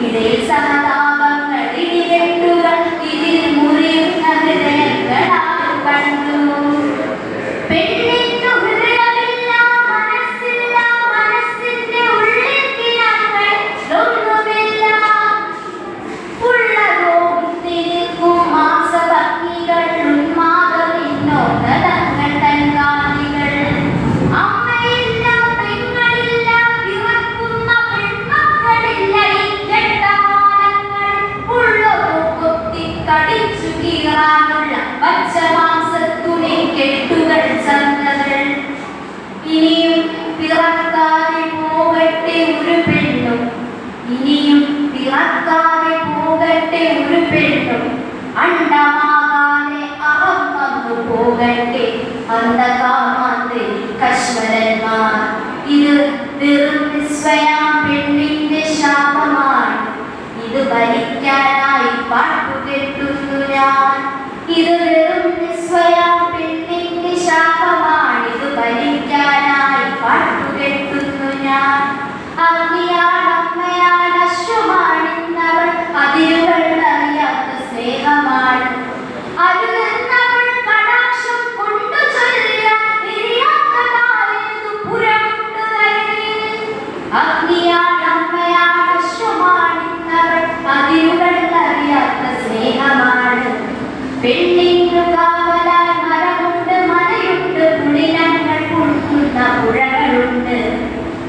ഇടയിൽ സഹതാപങ്ങൾ ഇടിവെട്ടുകൾ ഇതിൽ മുറിയുന്ന ഹൃദയങ്ങളാരും കണ്ടു. പെണ്ണിന്നു ഹൃദയമില്ല, മനസ്സില്ല, മനസ്സിന്റെ ഉള്ളിൽ കിണങ്ങൾ ഒന്നുമില്ല. ഉള്ളതോ തിരിക്കും മാംസഭംഗികൾ, ഉന്മാദമിന്നോന്നതങ്ങൾ തൻകാലികൾ. അമ്മയില്ല, പെങ്ങളില്ല, പിറക്കുന്ന പെൺമക്കളില്ല. ഇരട്ടമാനങ്ങൾ ഉള്ളതോ കൊത്തിക്കടിച്ചു കീറാനുള്ള പച്ചമാംസത്തുണി കെട്ടുകൾ ചന്തകൾ. ഇനിയും പിറക്കാതെ പോകട്ടെ ഒരു പെണ്ണും, ഇനിയും പിറക്കാതെ പോകട്ടെ ഒരു പെണ്ണും. അണ്ടമാകാതെ അഹം വന്നു പോകട്ടെ അന്ധകാമാന്തരി കശ്മലന്മാർ. ഇത് വെറും നിസ്വയാം പെണ്ണിന്റെ ശാപമാണ്. ഇത് ഭരിക്കാനായി പാട്ടുകെട്ടുന്നു ഞാൻ. ഇത് വെറും നിസ്വയാം പെണ്ണിന്റെ ശാപമാണ്. ഇത് ഭരിക്കാനായി പാട്ടുകെട്ടുന്നു ഞാൻ. അഗ്നിയാണ്, അമ്മയാണ്, അശ്വമാണിന്നവൾ. അതിരുകൾ അറിയാത്ത സ്നേഹമാണ്. അരുതെന്നവൾ കടാക്ഷം കൊണ്ടു ചൊല്ലിയ എരിയാത്തതായിരുന്നു പുരമുണ്ട് കരയിൽ. അഗ്നിയാണ്, അമ്മയാണ്, അശ്വമാണിന്നവൾ. അതിരുകൾ അറിയാത്ത സ്നേഹമാണ്. പെണ്ണിനു കാവലായി മരമുണ്ട്, മലയുണ്ട്, പുളിനങ്ങൾ പൊട്ടുന്ന പുഴകളുണ്ട്.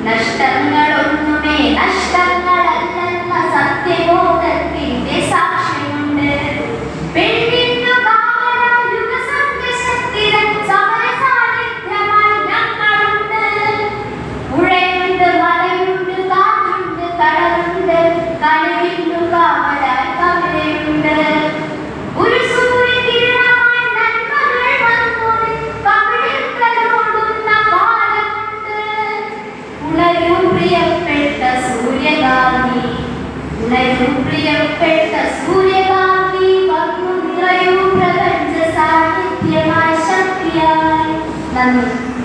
നഷ്ടങ്ങളൊന്നുമേ നഷ്ടങ്ങളല്ലെന്ന സത്യബോധത്തിന്റെ സാക്ഷ്യമുണ്ട്. പെണ്ണിനു കാവലായി യുഗസംഘശക്തികൾ സമരസാന്നിധ്യമായി ഞങ്ങളുണ്ട്. പുഴയുണ്ട്, മലയുണ്ട്, കാറ്റുണ്ട്, കടലുണ്ട്. കഴിവിനു കാവലായി കവിതയുണ്ട്. ഒരു സൂര്യകിരണമായി നന്മകൾ വന്നു കവിളിക്കലോടുന്ന കാലമുണ്ട്. ഉണരൂ പ്രിയപ്പെട്ട സൂര്യകാന്തി, ഉണരൂ പ്രിയപ്പെട്ട സൂര്യ